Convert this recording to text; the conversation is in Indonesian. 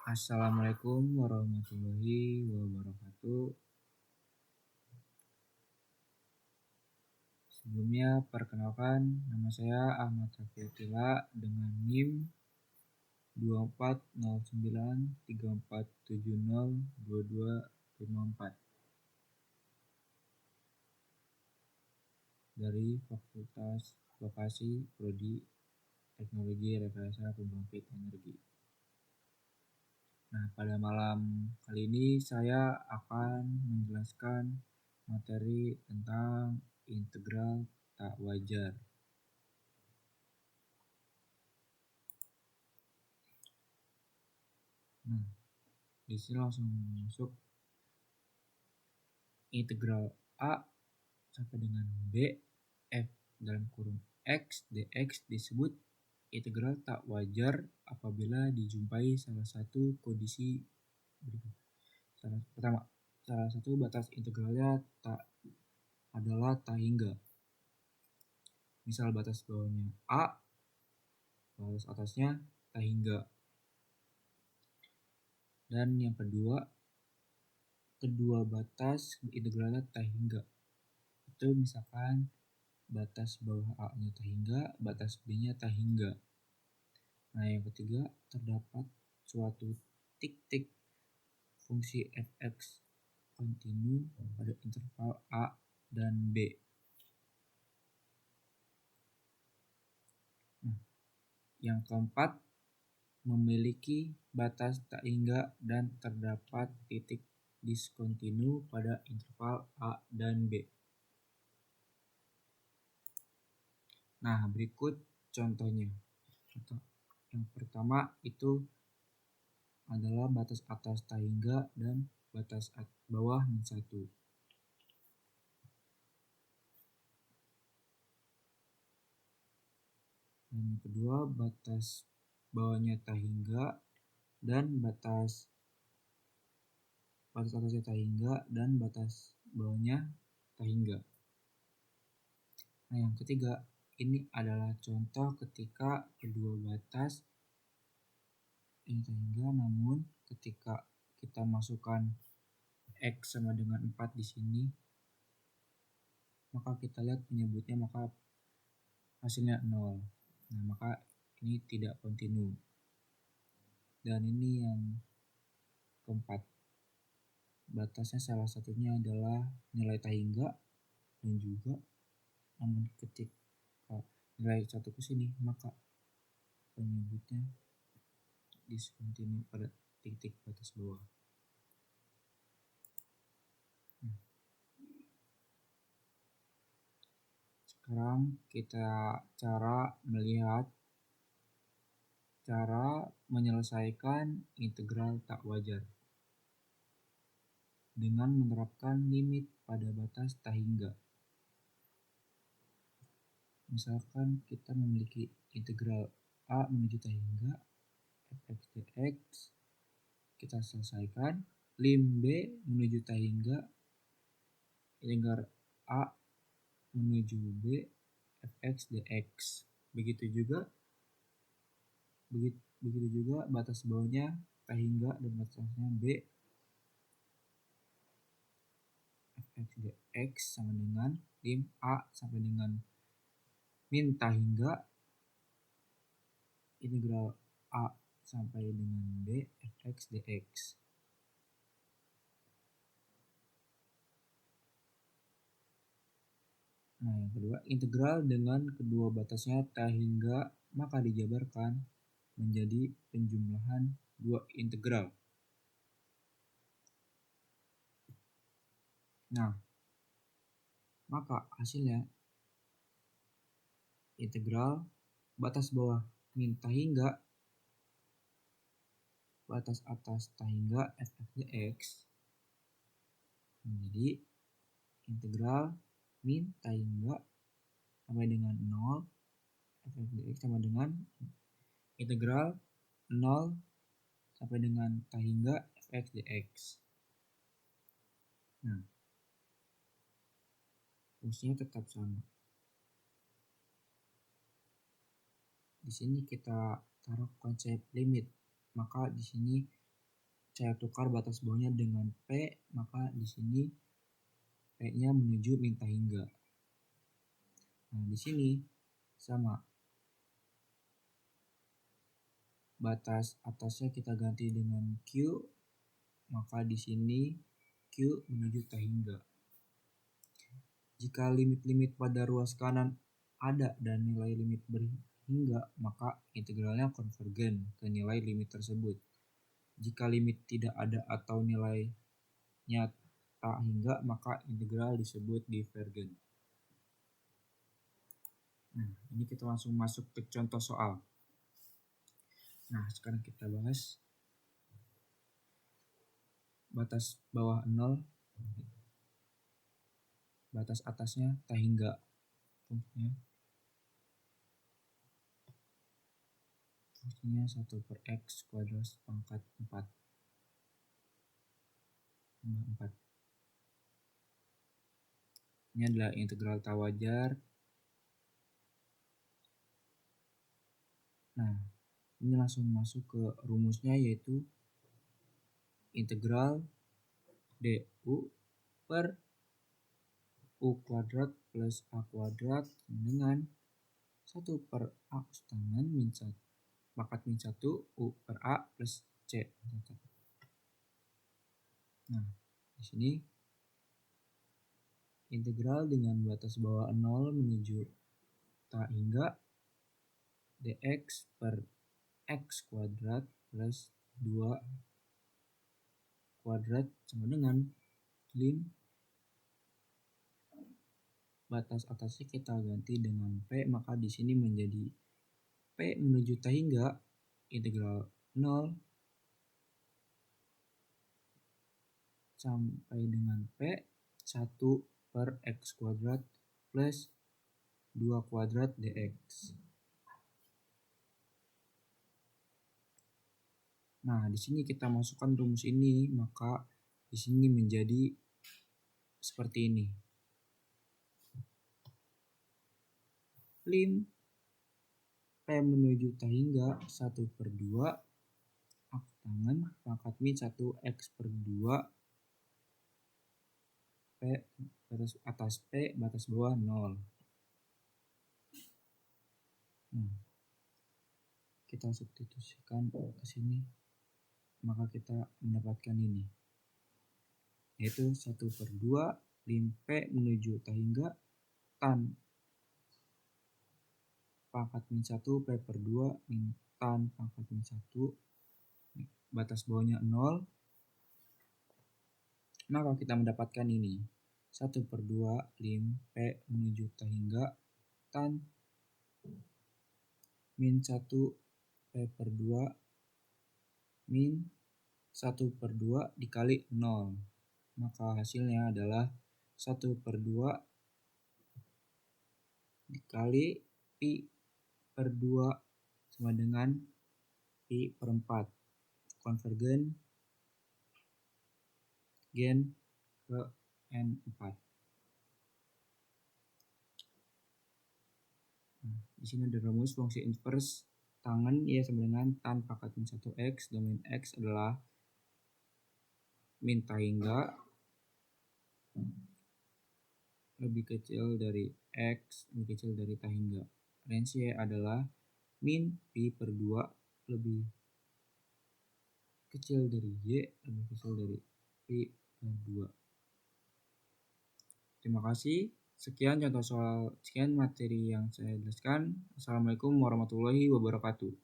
Assalamualaikum warahmatullahi wabarakatuh. Sebelumnya perkenalkan, nama saya Ahmad Rafiatila dengan NIM 240934702254 dari Fakultas Vokasi Prodi Teknologi Rekayasa Pembangkit Energi. Nah, pada malam kali ini saya akan menjelaskan materi tentang integral tak wajar. Nah, di sini langsung masuk integral A sampai dengan B f dalam kurung x dx disebut integral tak wajar apabila dijumpai salah satu kondisi berikut. Salah satu batas integralnya adalah tak hingga. Misal batas bawahnya A, batas atasnya tak hingga. Dan yang kedua batas integralnya tak hingga. Itu misalkan batas bawah A-nya tak hingga, batas B-nya tak hingga. Nah, yang ketiga, terdapat suatu titik fungsi f(x) kontinu pada interval A dan B. Nah, yang keempat, memiliki batas tak hingga dan terdapat titik diskontinu pada interval A dan B. Nah, berikut contohnya. Yang pertama itu adalah batas atas tak hingga dan batas bawah min 1. Dan yang kedua, batas bawahnya tak hingga dan batas atasnya tak hingga dan batas bawahnya tak hingga. Nah, yang ketiga, ini adalah contoh ketika kedua batas ini tak hingga, namun ketika kita masukkan x sama dengan 4 di sini, maka kita lihat penyebutnya maka hasilnya 0. Nah, maka ini tidak kontinu. Dan ini yang keempat, batasnya salah satunya adalah nilai tak hingga dan juga namun ketika nilai 1 ke sini maka penyebutnya diskontinu pada titik batas bawah. Sekarang kita cara menyelesaikan integral tak wajar dengan menerapkan limit pada batas tak hingga. Misalkan kita memiliki integral A menuju tak hingga f(x) dx, kita selesaikan lim B menuju tak hingga integral A menuju B f(x) dx. Begitu juga batas bawahnya tak hingga dan batasnya B f(x) dx sama dengan lim A sampai dengan min tak hingga integral A sampai dengan B f(x) dx. Nah, yang kedua, integral dengan kedua batasnya tak hingga maka dijabarkan menjadi penjumlahan dua integral. Nah, maka hasilnya integral batas bawah min tak hingga batas atas tak hingga f(x) dx menjadi integral min tak hingga sampai dengan 0 f(x) dx sama dengan integral 0 sampai dengan tak hingga f(x) dx. Nah, fungsinya tetap sama. Di sini kita taruh konsep limit, maka di sini saya tukar batas bawahnya dengan P, maka di sini P-nya menuju minta hingga. Nah, di sini sama. Batas atasnya kita ganti dengan Q, maka di sini Q menuju tak hingga. Jika limit-limit pada ruas kanan ada dan nilai limit berhingga, maka integralnya konvergen ke nilai limit tersebut. Jika limit tidak ada atau nilainya tak hingga, maka integral disebut divergen. Nah, ini kita langsung masuk ke contoh soal. Nah, sekarang kita bahas batas bawah 0, batas atasnya tak hingga. Fungsinya 1/x kuadrat pangkat 4 tambah 4. Ini adalah integral tak wajar. Nah, ini langsung masuk ke rumusnya, yaitu integral du per u kuadrat plus a kuadrat dengan 1/a min 1 pangkat min 1 u per a plus c. Nah, di sini integral dengan batas bawah 0 menuju tak hingga dx per x kuadrat plus 2 kuadrat sama dengan lim. Batas atasnya kita ganti dengan P, maka di sini menjadi P menuju tak hingga integral 0 sampai dengan P 1/x kuadrat plus 2 kuadrat dx. Nah, di sini kita masukkan rumus ini, maka di sini menjadi seperti ini. Lim P menuju tak hingga 1/2 akut tangan pangkat min 1 x per 2 P batas atas P batas bawah 0. Nah, kita substitusikan ke sini, maka kita mendapatkan ini, yaitu 1/2 lim P menuju tak hingga tan pangkat min 1 P per 2 min tan pangkat min 1 batas bawahnya 0, maka kita mendapatkan ini 1/2 lim P menuju tak hingga tan min 1 P per 2 min 1/2 dikali 0, maka hasilnya adalah 1/2 dikali pi per 2 sama dengan pi per 4, konvergen gen ke N4. Nah, di sini ada rumus fungsi inverse tangen ya sama dengan tan pangkat min 1x, domain x adalah min tak hingga lebih kecil dari x lebih kecil dari tak hingga. Range Y adalah min pi per 2 lebih kecil dari Y lebih kecil dari pi per 2. Terima kasih. Sekian contoh soal, sekian materi yang saya jelaskan. Assalamualaikum warahmatullahi wabarakatuh.